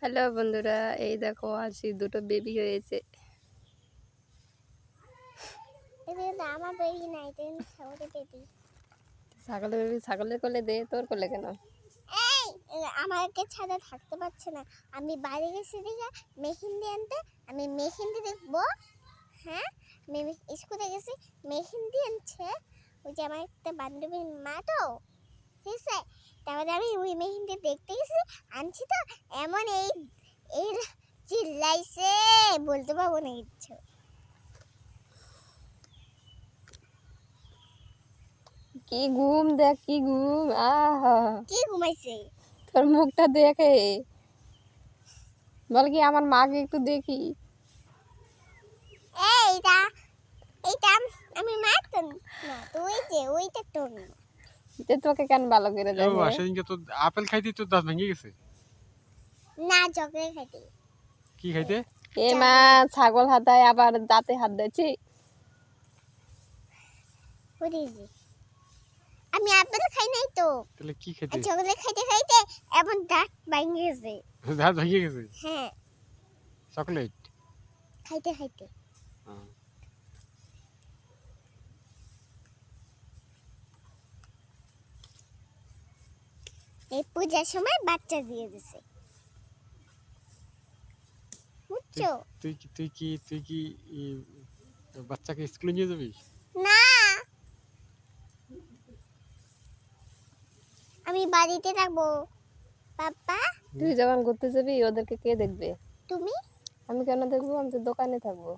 Hello বন্ধুরা, এই দেখো আজকে দুটো বেবি হয়েছে। আমার বেবি নাই, ছাগলের বেবি। ছাগলের বেবি ছাগলের কোলে দে, তোর কোলে কেন? আমাকে ছাড়া থাকতে পারছে না। আমি বাইরে গেছি দেখে মেহেন্দি আনতে, আমি মেহেন্দি দেখবো। হ্যাঁ, আমি স্কুলে গেছি, মেহেন্দি আনছে ওই যে আমার একটা বান্ধবীর মা, তো ঠিক আছে। তারপরে আমি ওই মেহেন্দি দেখতে গেছি, আনছি তো এমন এই এই চিল্লাইছে, বলতে পারবো না কিচ্ছু। কি ঘুম দেখ, কি ঘুম! আহা, কি ঘুমাইছে? তোর মুখটা দেখে বল কি আমার মাকে একটু দেখি। এইটা এইটা আমি মারতাম না তো, ওই যে ওইটা তো তোকে কেন ভালো করে দেখে? সেদিনকে তো আপেল খাইতে তোর দাঁত ভেঙে গেছে। না, চকলেট খাইতে। কি খাইতে? এ মা, ছাগল হাতায় আবার দাঁতে হাত দিয়েছি। আমি আপেল খাই নাই তো, তাহলে কি খাইতে? চকলেট খাইতে খাইতে এমন দাঁত ভেঙে গেছে। দাঁত ভেঙে গেছে? হ্যাঁ, চকলেট খাইতে খাইতে। এই পূজার সময় বাচ্চা দিয়ে দিছে, বুঝছো? তুই কি বাচ্চাকে স্কুলে নিয়ে যাবি? না, আমি বাড়িতে থাকবো। পাপা, তুই যখন ঘুরতে যাবি ওদেরকে কে দেখবে? তুমি? আমি কেন দেখবো? আমি তো দোকানে থাকবো।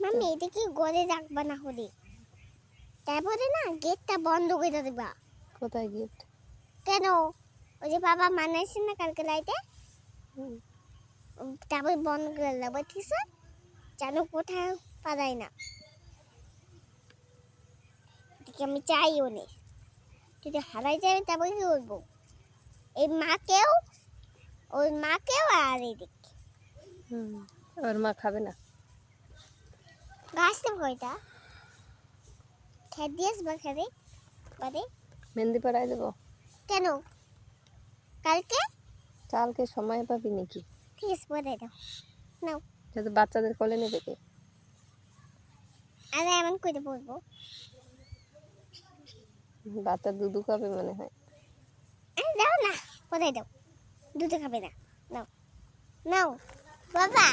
মাম্মি, এটা কি ঘরে রাখবা না হলে? তারপরে না গেটটা বন্ধ করে দিবা। কোথায় গিফট? কেন? ওই যে বাবা মানাইছে না কালকে লাইটে, তারপর বন্ধ করে দেবো, ঠিক আছে? যেন কোথাও পালাই না। এদিকে আমি চাইও নি, যদি হারাই যাবে তারপরে কি করবো? এই মাকেও, ওই মাকেও, আর এদিকে ওর মা খাবে না। গাছটা কয়টা খেত দিয়েছ বা খেতে বাদে? মেহেন্দি পরাই দেবো। কেন? কালকে? কালকে সময় পাবি নাকি? ঠিক আছে, পরে দাও। নাও। যাতে বাচ্চাদের কোলে নেবে কে? আরে এমন করে বলবো? বাচ্চা দুধু খাবে মনে হয়। দাও না, পরে দাও। দুধ খাবে না। নাও নাও বাবা।